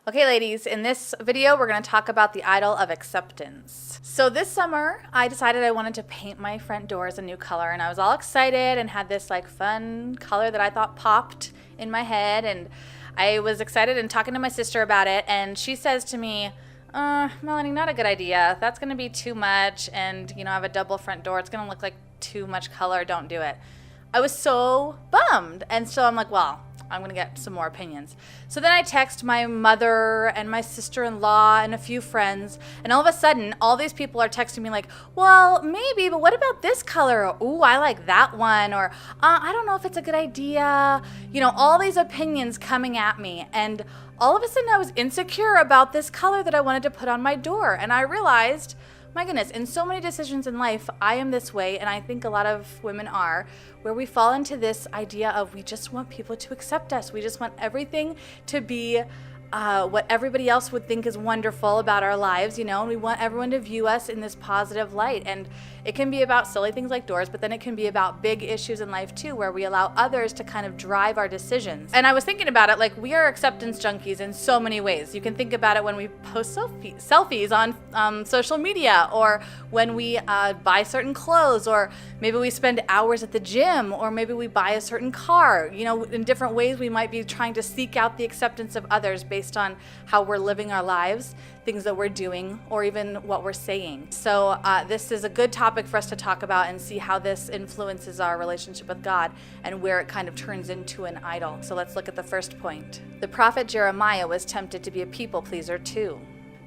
Okay, ladies, in this video, we're going to talk about the idol of acceptance. So this summer, I decided I wanted to paint my front doors a new color, and I was all excited and had this fun color that I thought popped in my head, and I was excited and talking to my sister about it, and she says to me, Melanie, not a good idea. That's going to be too much, and I have a double front door. It's going to look like too much color. Don't do it. I was so bummed, and so I'm like, well, I'm going to get some more opinions. So then I text my mother and my sister-in-law and a few friends, and all of a sudden, all these people are texting me like, well, maybe, but what about this color? Or, ooh, I like that one. Or, I don't know if it's a good idea. All these opinions coming at me, and all of a sudden I was insecure about this color that I wanted to put on my door, and I realized, my goodness, in so many decisions in life, I am this way, and I think a lot of women are, where we fall into this idea of we just want people to accept us. We just want everything to be what everybody else would think is wonderful about our lives, and we want everyone to view us in this positive light. And it can be about silly things like doors, but then it can be about big issues in life too, where we allow others to kind of drive our decisions. And I was thinking about it, we are acceptance junkies in so many ways. You can think about it when we post selfies on social media, or when we buy certain clothes, or maybe we spend hours at the gym, or maybe we buy a certain car. In different ways we might be trying to seek out the acceptance of others based on how we're living our lives, things that we're doing, or even what we're saying. So this is a good topic for us to talk about and see how this influences our relationship with God and where it kind of turns into an idol. So let's look at the first point. The prophet Jeremiah was tempted to be a people pleaser too.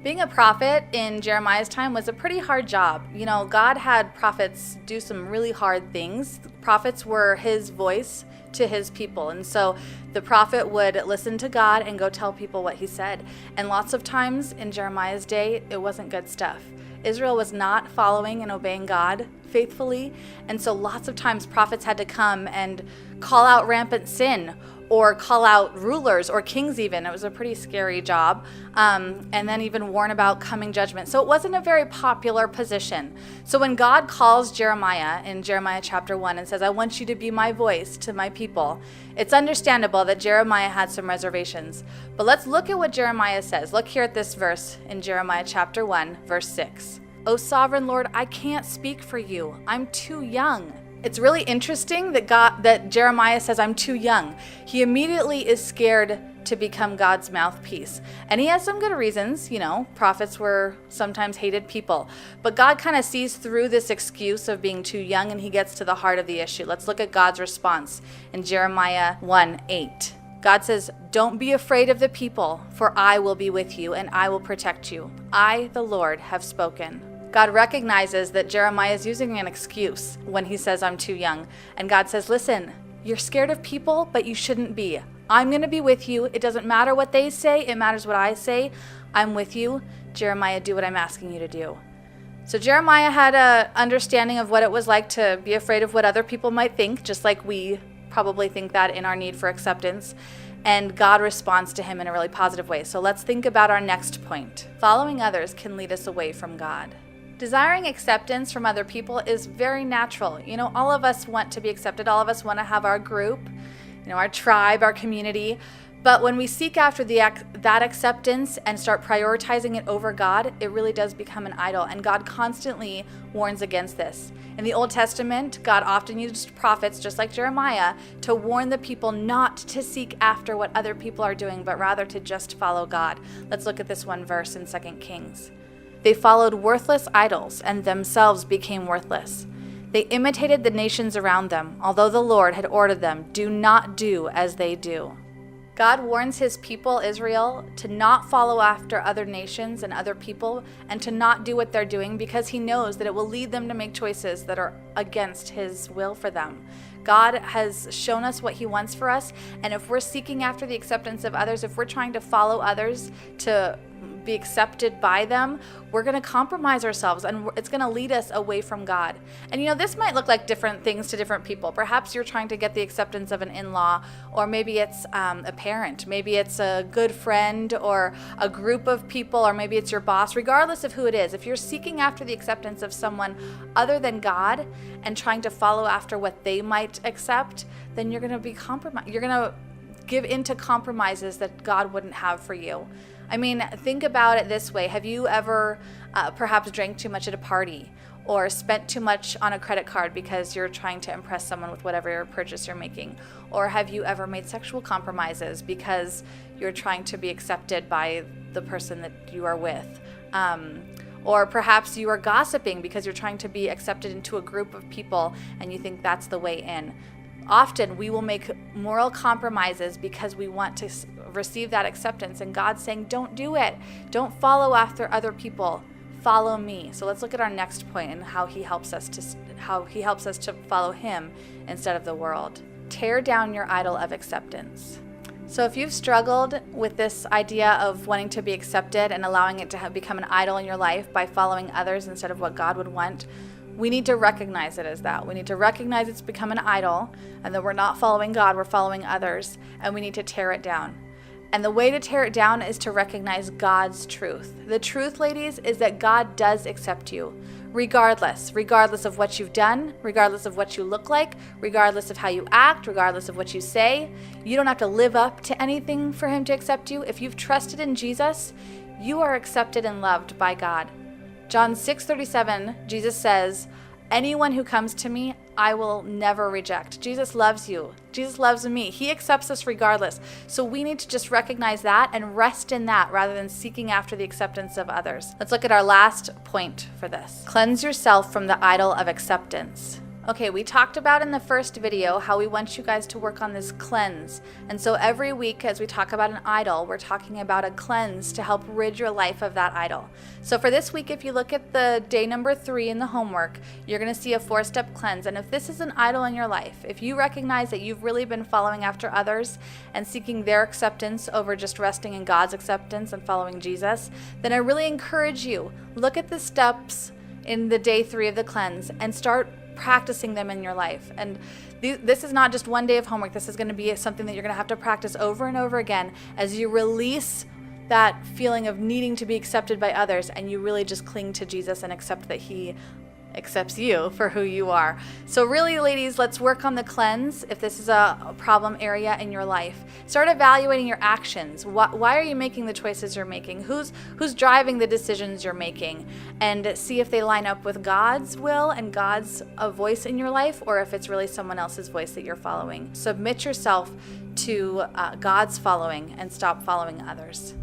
Being a prophet in Jeremiah's time was a pretty hard job. God had prophets do some really hard things. Prophets were his voice to his people. And so the prophet would listen to God and go tell people what he said. And lots of times in Jeremiah's day, it wasn't good stuff. Israel was not following and obeying God faithfully. And so lots of times prophets had to come and call out rampant sin, or call out rulers or kings even. It was a pretty scary job. And then even warn about coming judgment. So it wasn't a very popular position. So when God calls Jeremiah in Jeremiah chapter 1 and says, I want you to be my voice to my people, it's understandable that Jeremiah had some reservations. But let's look at what Jeremiah says. Look here at this verse in Jeremiah chapter 1, verse 6. O sovereign Lord, I can't speak for you. I'm too young. It's really interesting that Jeremiah says, I'm too young. He immediately is scared to become God's mouthpiece. And he has some good reasons. Prophets were sometimes hated people. But God kind of sees through this excuse of being too young, and he gets to the heart of the issue. Let's look at God's response in Jeremiah 1:8. God says, don't be afraid of the people, for I will be with you, and I will protect you. I, the Lord, have spoken. God recognizes that Jeremiah is using an excuse when he says, I'm too young. And God says, listen, you're scared of people, but you shouldn't be. I'm going to be with you. It doesn't matter what they say. It matters what I say. I'm with you. Jeremiah, do what I'm asking you to do. So Jeremiah had an understanding of what it was like to be afraid of what other people might think, just like we probably think that in our need for acceptance. And God responds to him in a really positive way. So let's think about our next point. Following others can lead us away from God. Desiring acceptance from other people is very natural. All of us want to be accepted. All of us want to have our group, our tribe, our community. But when we seek after that acceptance and start prioritizing it over God, it really does become an idol. And God constantly warns against this. In the Old Testament, God often used prophets, just like Jeremiah, to warn the people not to seek after what other people are doing, but rather to just follow God. Let's look at this one verse in 2 Kings. They followed worthless idols and themselves became worthless. They imitated the nations around them, although the Lord had ordered them, do not do as they do. God warns his people, Israel, to not follow after other nations and other people and to not do what they're doing because he knows that it will lead them to make choices that are against his will for them. God has shown us what he wants for us, and if we're seeking after the acceptance of others, if we're trying to follow others to be accepted by them, we're going to compromise ourselves, and it's going to lead us away from God. And this might look like different things to different people. Perhaps you're trying to get the acceptance of an in-law, or maybe it's a parent, maybe it's a good friend or a group of people, or maybe it's your boss. Regardless of who it is, if you're seeking after the acceptance of someone other than God and trying to follow after what they might accept, then you're going to be compromised. You're going to give into compromises that God wouldn't have for you. I mean, think about it this way. Have you ever perhaps drank too much at a party, or spent too much on a credit card because you're trying to impress someone with whatever purchase you're making? Or have you ever made sexual compromises because you're trying to be accepted by the person that you are with? Or perhaps you are gossiping because you're trying to be accepted into a group of people and you think that's the way in. Often we will make moral compromises because we want to receive that acceptance, and God's saying, don't do it. Don't follow after other people. Follow me. So let's look at our next point and how he helps us to follow him instead of the world. Tear down your idol of acceptance. So if you've struggled with this idea of wanting to be accepted and allowing it to become an idol in your life by following others instead of what God would want, we need to recognize it as that. We need to recognize it's become an idol and that we're not following God, we're following others, and we need to tear it down. And the way to tear it down is to recognize God's truth. The truth, ladies, is that God does accept you, regardless of what you've done, regardless of what you look like, regardless of how you act, regardless of what you say. You don't have to live up to anything for him to accept you. If you've trusted in Jesus, you are accepted and loved by God. John 6:37, Jesus says, anyone who comes to me, I will never reject. Jesus loves you. Jesus loves me. He accepts us regardless. So we need to just recognize that and rest in that rather than seeking after the acceptance of others. Let's look at our last point for this. Cleanse yourself from the idol of acceptance. Okay, we talked about in the first video how we want you guys to work on this cleanse. And so every week as we talk about an idol, we're talking about a cleanse to help rid your life of that idol. So for this week, if you look at the day number 3 in the homework, you're going to see a 4-step cleanse. And if this is an idol in your life, if you recognize that you've really been following after others and seeking their acceptance over just resting in God's acceptance and following Jesus, then I really encourage you, look at the steps in the day 3 of the cleanse and start practicing them in your life. And this is not just one day of homework. This is going to be something that you're going to have to practice over and over again as you release that feeling of needing to be accepted by others and you really just cling to Jesus and accept that he accepts you for who you are. So really, ladies, let's work on the cleanse. If this is a problem area in your life, start evaluating your actions. Why are you making the choices you're making? Who's driving the decisions you're making? And see if they line up with God's will and God's voice in your life, or if it's really someone else's voice that you're following. Submit yourself to God's following and stop following others.